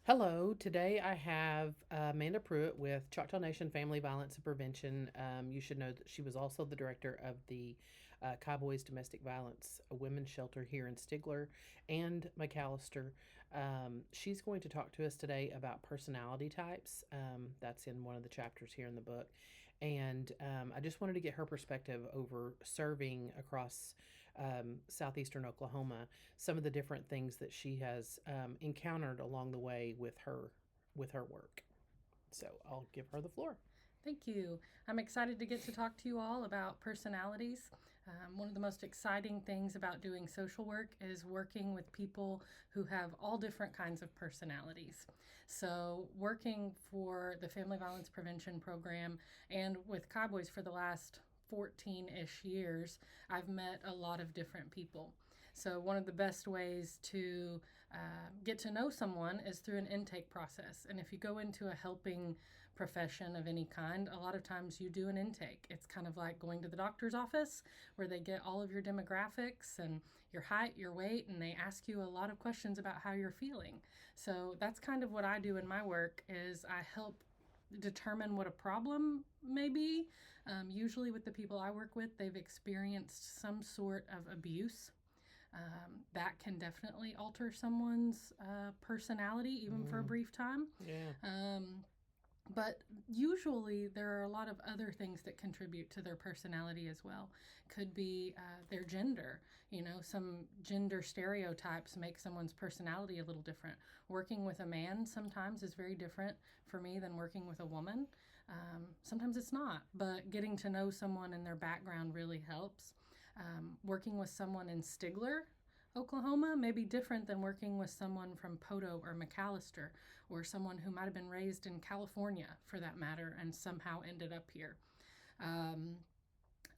Hello, today I have Amanda Pruitt with Choctaw Nation Family Violence and Prevention. You should know that she was also the director of the Cowboys Domestic Violence Women's Shelter here in Stigler and McAllister. She's going to talk to us today about personality types. That's in one of the chapters here in the book. And I just wanted to get her perspective over serving across southeastern Oklahoma, some of the different things that she has encountered along the way with her work. So I'll give her the floor. Thank you. I'm excited to get to talk to you all about personalities. One of the most exciting things about doing social work is working with people who have all different kinds of personalities. So, working for the Family Violence Prevention Program and with Cowboys for the last 14 ish years, I've met a lot of different people. So, one of the best ways to get to know someone is through an intake process. And if you go into a helping profession of any kind, a lot of times you do an intake. It's kind of like going to the doctor's office where they get all of your demographics and your height, your weight, and they ask you a lot of questions about how you're feeling. So, that's kind of what I do in my work is I help determine what a problem may be. Usually with the people I work with, they've experienced some sort of abuse. That can definitely alter someone's personality, even for a brief time. Yeah. But usually there are a lot of other things that contribute to their personality as well. Could be their gender. You know, some gender stereotypes make someone's personality a little different. Working with a man sometimes is very different for me than working with a woman. Sometimes it's not, but getting to know someone and their background really helps. Working with someone in Stigler, Oklahoma may be different than working with someone from Poto or McAllister or someone who might have been raised in California for that matter and somehow ended up here.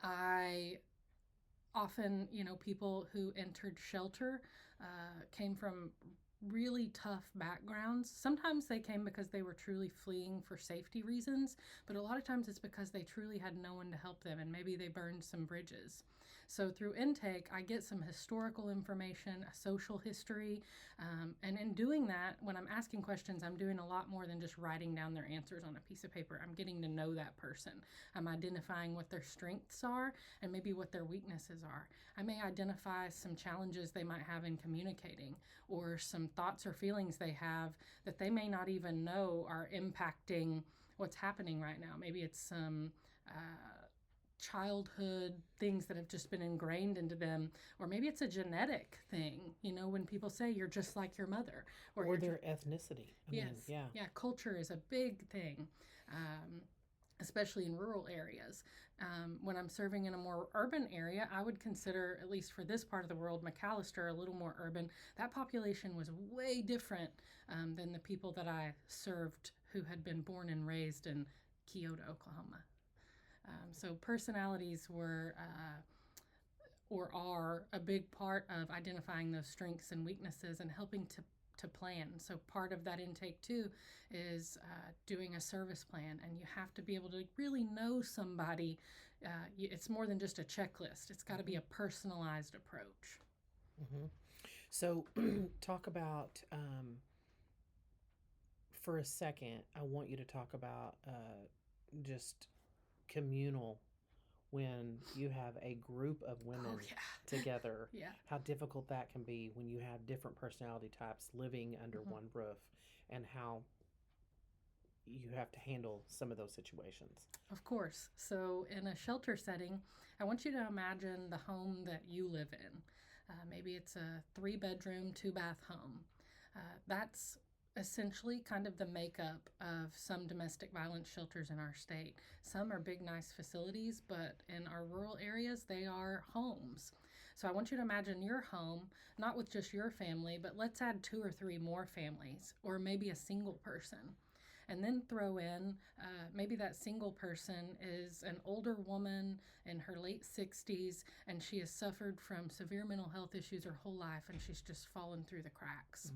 I often, people who entered shelter came from really tough backgrounds. Sometimes they came because they were truly fleeing for safety reasons, but a lot of times it's because they truly had no one to help them and maybe they burned some bridges. So through intake, I get some historical information, a social history, and in doing that, when I'm asking questions, I'm doing a lot more than just writing down their answers on a piece of paper. I'm getting to know that person. I'm identifying what their strengths are and maybe what their weaknesses are. I may identify some challenges they might have in communicating or some thoughts or feelings they have that they may not even know are impacting what's happening right now. Maybe it's some childhood things that have just been ingrained into them, or maybe it's a genetic thing. You know, when people say you're just like your mother, Or their ethnicity. yes, Yeah. yeah, culture is a big thing. Especially in rural areas. When I'm serving in a more urban area, I would consider, at least for this part of the world, McAllister a little more urban. That population was way different than the people that I served who had been born and raised in Kyoto, Oklahoma. So personalities were or are a big part of identifying those strengths and weaknesses and helping to plan. So part of that intake too is doing a service plan, and you have to be able to really know somebody. It's more than just a checklist. It's got to be a personalized approach. So talk about for a second. I want you to talk about just communal when you have a group of Oh women yeah, together, yeah. how difficult that can be when you have different personality types living under Mm-hmm. one roof, and how you have to handle some of those situations. Of course. So, in a shelter setting, I want you to imagine the home that you live in. Maybe it's a 3 bedroom, 2 bath home. That's essentially kind of the makeup of some domestic violence shelters in our state. Some are big, nice facilities, but in our rural areas, they are homes. So, I want you to imagine your home, not with just your family, but let's add 2 or 3 more families, or maybe a single person, and then throw in maybe that single person is an older woman in her late 60s and she has suffered from severe mental health issues her whole life and she's just fallen through the cracks.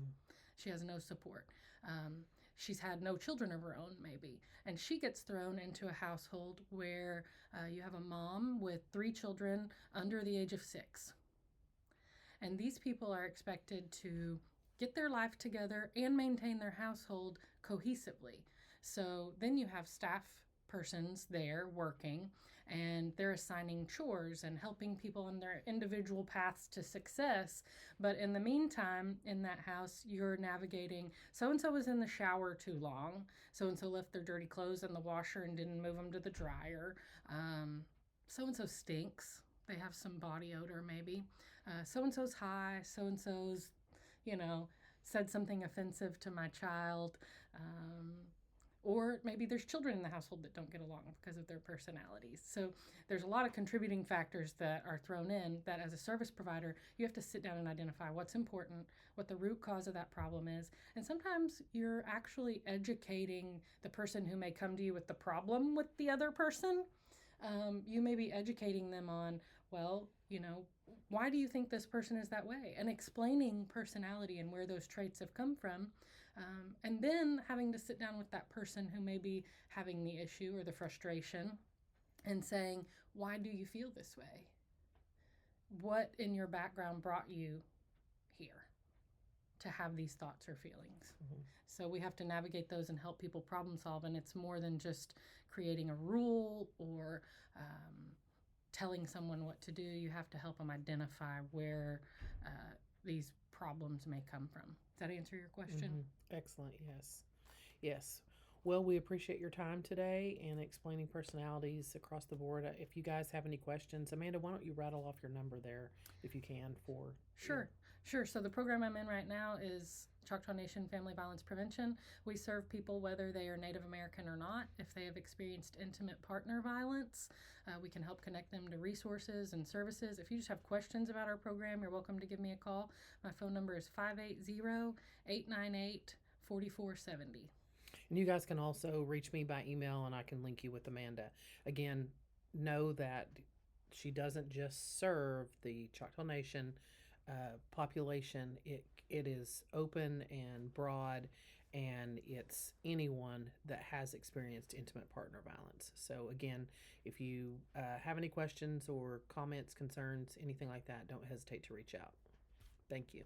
She has no support. She's had no children of her own, maybe. And she gets thrown into a household where you have a mom with 3 children under the age of 6. And these people are expected to get their life together and maintain their household cohesively. So then you have staff persons there working, and they're assigning chores and helping people on their individual paths to success. But in the meantime, in that house, you're navigating so and so was in the shower too long, so and so left their dirty clothes in the washer and didn't move them to the dryer. So and so stinks. They have some body odor, maybe. So and so's high. So and so's, you know, said something offensive to my child. Or maybe there's children in the household that don't get along because of their personalities. So there's a lot of contributing factors that are thrown in that as a service provider, you have to sit down and identify what's important, what the root cause of that problem is. And sometimes you're actually educating the person who may come to you with the problem with the other person. You may be educating them on, well, why do you think this person is that way? And explaining personality and where those traits have come from. And then having to sit down with that person who may be having the issue or the frustration and saying, why do you feel this way? What in your background brought you here to have these thoughts or feelings? Mm-hmm. So we have to navigate those and help people problem solve. And it's more than just creating a rule or telling someone what to do. You have to help them identify where these problems may come from. Does that answer your question? Mm-hmm. Excellent. Yes. Yes. Well, we appreciate your time today and explaining personalities across the board. If you guys have any questions, Amanda, why don't you rattle off your number there if you can for... Sure. Sure. So the program I'm in right now is Choctaw Nation Family Violence Prevention. We serve people whether they are Native American or not. If they have experienced intimate partner violence, we can help connect them to resources and services. If you just have questions about our program, you're welcome to give me a call. My phone number is 580-898-4470. And you guys can also reach me by email, and I can link you with Amanda. Again, know that she doesn't just serve the Choctaw Nation population. It is open and broad, and it's anyone that has experienced intimate partner violence. So again, if you have any questions or comments, concerns, anything like that, don't hesitate to reach out. Thank you.